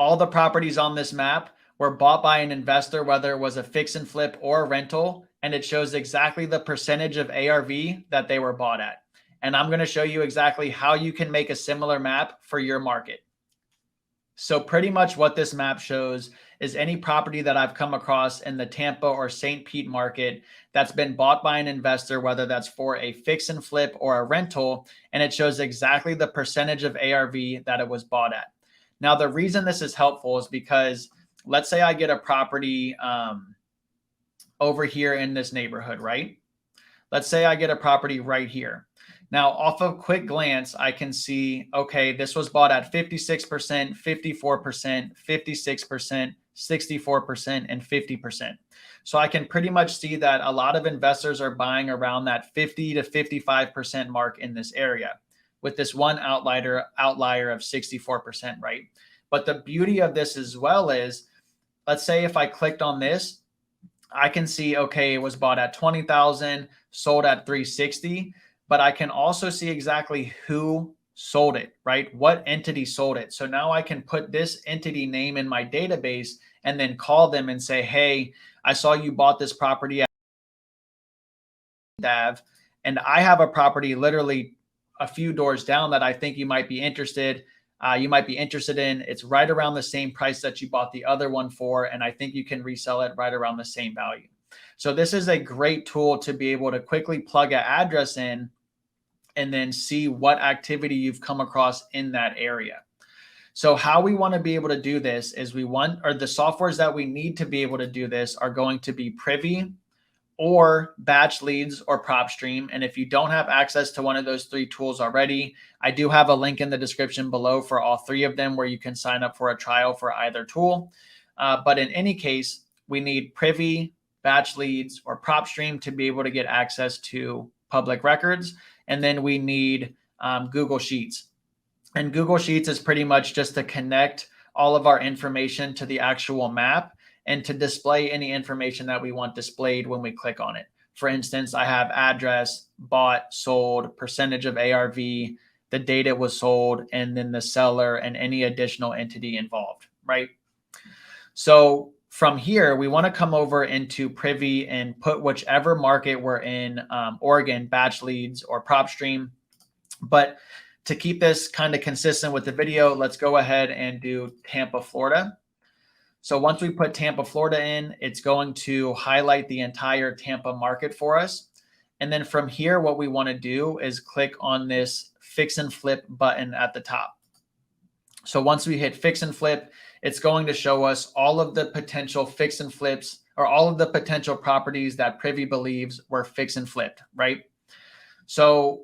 all the properties on this map were bought by an investor, whether it was a fix and flip or a rental, and it shows exactly the percentage of ARV that they were bought at. And I'm going to show you exactly how you can make a similar map for your market. So pretty much what this map shows is any property that I've come across in the Tampa or St. Pete market that's been bought by an investor, whether that's for a fix and flip or a rental, and it shows exactly the percentage of ARV that it was bought at. Now, the reason this is helpful is because let's say I get a property over here in this neighborhood, right? Let's say I get a property right here. Now, off of quick glance, I can see, okay, this was bought at 56%, 54%, 56%, 64%, and 50%. So I can pretty much see that a lot of investors are buying around that 50 to 55% mark in this area, with this one outlier of 64%, right? But the beauty of this as well is, let's say if I clicked on this, I can see, okay, it was bought at 20,000, sold at 360, but I can also see exactly who sold it, right? What entity sold it. So now I can put this entity name in my database and then call them and say, hey, I saw you bought this property at Dav, and I have a property literally a few doors down that I think you might be interested. In. It's right around the same price that you bought the other one for, and I think you can resell it right around the same value. So this is a great tool to be able to quickly plug an address in and then see what activity you've come across in that area. So how we want to be able to do this is the softwares that we need to be able to do this are going to be Privy or Batch Leads or PropStream. And if you don't have access to one of those three tools already, I do have a link in the description below for all three of them where you can sign up for a trial for either tool. But in any case, we need Privy, Batch Leads, or PropStream to be able to get access to public records. And then we need Google Sheets. And Google Sheets is pretty much just to connect all of our information to the actual map and to display any information that we want displayed when we click on it. For instance, I have address, bought, sold, percentage of ARV, the date it was sold, and then the seller and any additional entity involved, right? So from here, we want to come over into Privy and put whichever market we're in, Oregon, Batch Leads, or PropStream. But to keep this kind of consistent with the video, let's go ahead and do Tampa, Florida. So once we put Tampa, Florida in, it's going to highlight the entire Tampa market for us. And then from here, what we want to do is click on this fix and flip button at the top. So once we hit fix and flip, it's going to show us all of the potential fix and flips, or all of the potential properties that Privy believes were fix and flipped, right? So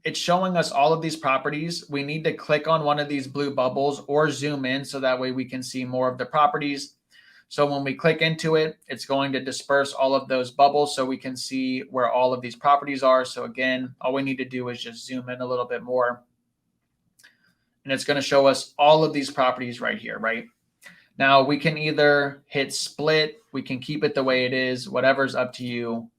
it's showing us all of these properties. We need to click on one of these blue bubbles or zoom in so that way we can see more of the properties. So when we click into it, it's going to disperse all of those bubbles so we can see where all of these properties are. So again, all we need to do is just zoom in a little bit more. And it's going to show us all of these properties right here, right? Now we can either hit split, we can keep it the way it is, whatever's up to you.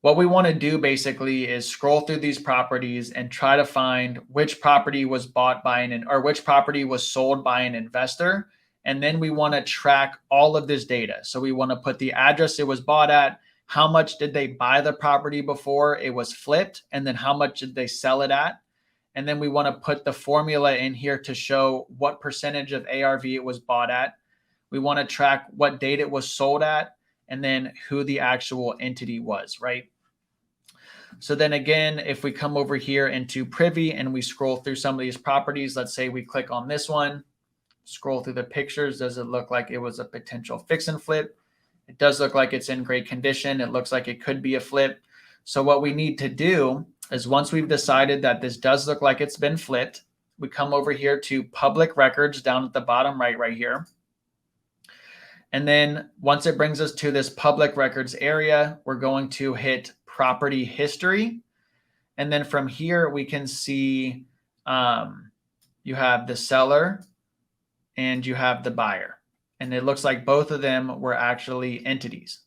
What we want to do basically is scroll through these properties and try to find which property was bought by which property was sold by an investor. And then we want to track all of this data. So we want to put the address it was bought at, how much did they buy the property before it was flipped, and then how much did they sell it at? And then we want to put the formula in here to show what percentage of ARV it was bought at. We want to track what date it was sold at, and then who the actual entity was, right? So then again, if we come over here into Privy and we scroll through some of these properties, let's say we click on this one, scroll through the pictures. Does it look like it was a potential fix and flip? It does look like it's in great condition. It looks like it could be a flip. So what we need to do is, once we've decided that this does look like it's been flipped, we come over here to public records down at the bottom right here. And then once it brings us to this public records area, we're going to hit property history. And then from here, we can see you have the seller and you have the buyer. And it looks like both of them were actually entities.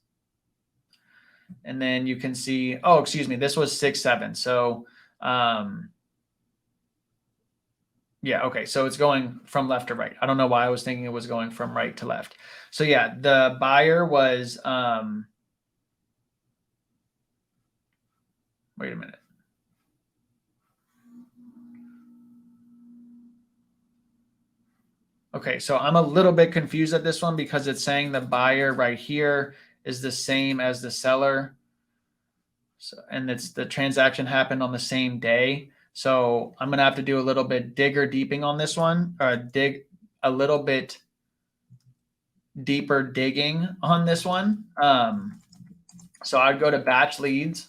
And then you can see, oh, excuse me, this was 6-7. So Yeah, okay. So it's going from left to right. I don't know why I was thinking it was going from right to left. So yeah, the buyer was wait a minute. Okay, so I'm a little bit confused at this one because it's saying the buyer right here is the same as the seller. So, and it's the transaction happened on the same day. So I'm gonna have to do a little bit digger deeping on this one, or dig a little bit deeper digging on this one. So I'd go to batch leads.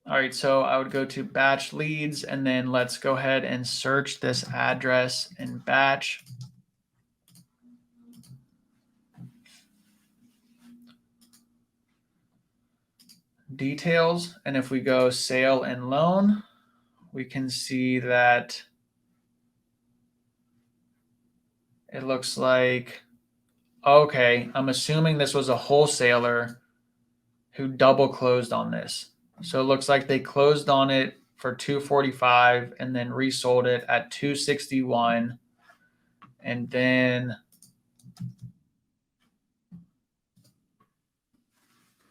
All right, so I would go to batch leads, and then let's go ahead and search this address in batch. Details, and if we go sale and loan, we can see that it looks like, okay, I'm assuming this was a wholesaler who double closed on this. So it looks like they closed on it for 245 and then resold it at 261, and then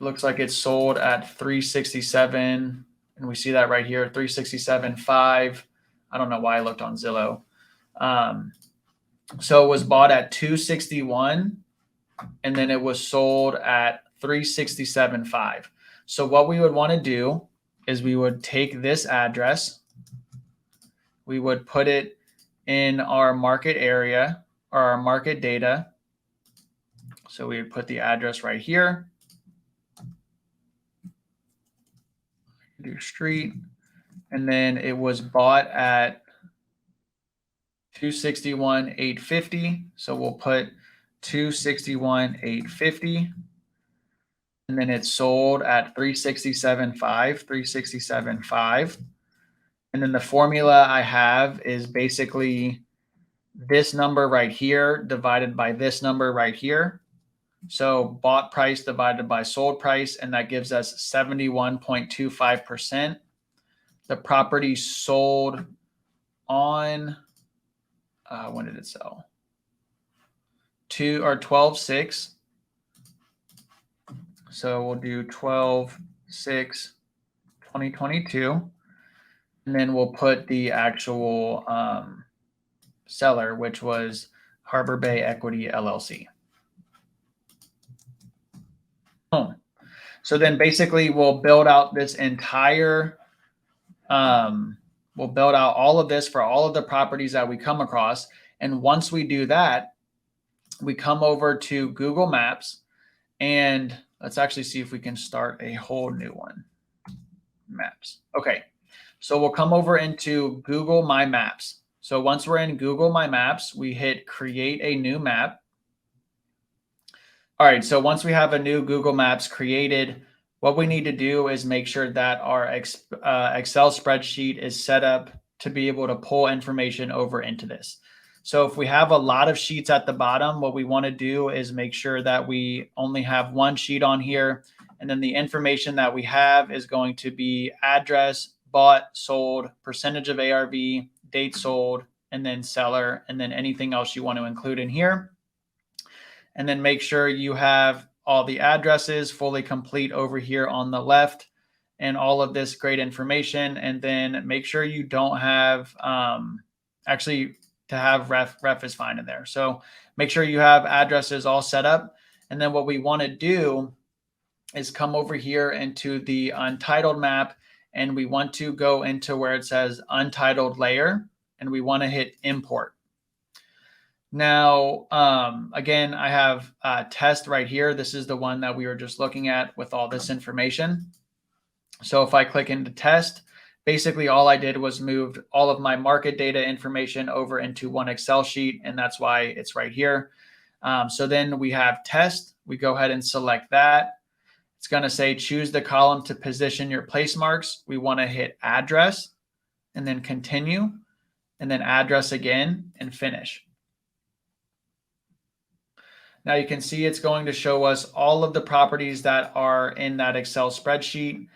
looks like it's sold at 367, and we see that right here, 367.5. I don't know why I looked on Zillow. So it was bought at 261, and then it was sold at 367.5. So what we would want to do is we would take this address, we would put it in our market area or our market data. So we would put the address right here, do street, and then it was bought at 261,850. So we'll put 261,850. And then it's sold at 367.5, 367.5. And then the formula I have is basically this number right here divided by this number right here. So bought price divided by sold price, and that gives us 71.25%. The property sold on, when did it sell? 12/6. So we'll do 12/6/2022. And then we'll put the actual seller, which was Harbor Bay Equity LLC. So then basically we'll build out this entire, we'll build out all of this for all of the properties that we come across. And once we do that, we come over to Google Maps, and let's actually see if we can start a whole new one. Maps. Okay. So we'll come over into Google My Maps. So once we're in Google My Maps, we hit create a new map. All right, so once we have a new Google Maps created, what we need to do is make sure that our Excel spreadsheet is set up to be able to pull information over into this. So if we have a lot of sheets at the bottom, what we want to do is make sure that we only have one sheet on here. And then the information that we have is going to be address, bought, sold, percentage of ARV, date sold, and then seller, and then anything else you want to include in here. And then make sure you have all the addresses fully complete over here on the left and all of this great information. And then make sure you don't have, actually to have ref is fine in there. So make sure you have addresses all set up. And then what we want to do is come over here into the untitled map, and we want to go into where it says untitled layer, and we want to hit import. Now, again, I have a test right here. This is the one that we were just looking at with all this information. So if I click into test, basically all I did was moved all of my market data information over into one Excel sheet, and that's why it's right here. So then we have test. We go ahead and select that. It's going to say choose the column to position your place marks. We want to hit address and then continue, and then address again and finish. Now you can see it's going to show us all of the properties that are in that Excel spreadsheet.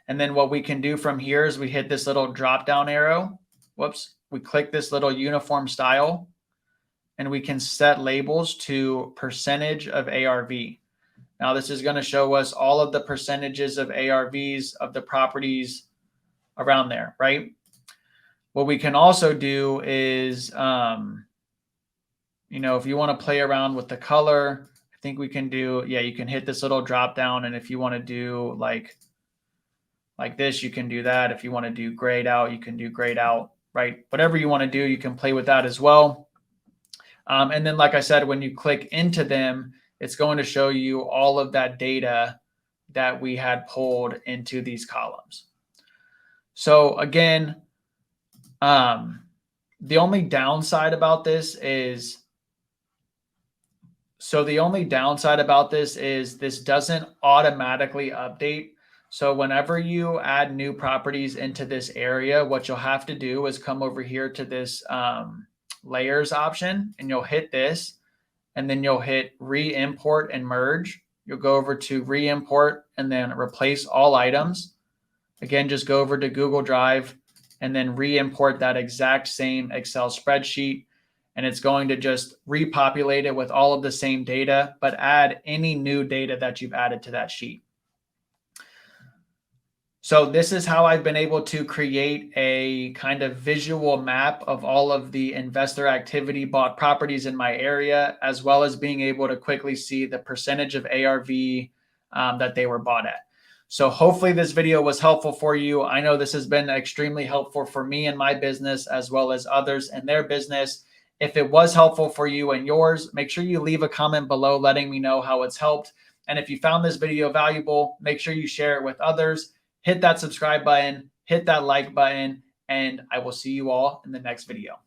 And then what we can do from here is we hit this little drop down arrow. Whoops. We click this little uniform style and we can set labels to percentage of ARV. Now this is going to show us all of the percentages of ARVs of the properties around there, right? What we can also do is, if you want to play around with the color, I think we can do, you can hit this little drop down. And if you want to do like this, you can do that. If you want to do grayed out, you can do grayed out, right? Whatever you want to do, you can play with that as well. And then, like I said, when you click into them, it's going to show you all of that data that we had pulled into these columns. So again, the only downside about this is, this doesn't automatically update. So whenever you add new properties into this area, what you'll have to do is come over here to this layers option, and you'll hit this, and then you'll hit re-import and merge. You'll go over to re-import and then replace all items. Again, just go over to Google Drive and then re-import that exact same Excel spreadsheet. And it's going to just repopulate it with all of the same data, but add any new data that you've added to that sheet. So this is how I've been able to create a kind of visual map of all of the investor activity bought properties in my area, as well as being able to quickly see the percentage of ARV that they were bought at. So hopefully this video was helpful for you. I know this has been extremely helpful for me and my business, as well as others in their business. If it was helpful for you and yours, make sure you leave a comment below letting me know how it's helped. And if you found this video valuable, make sure you share it with others. Hit that subscribe button, hit that like button, and I will see you all in the next video.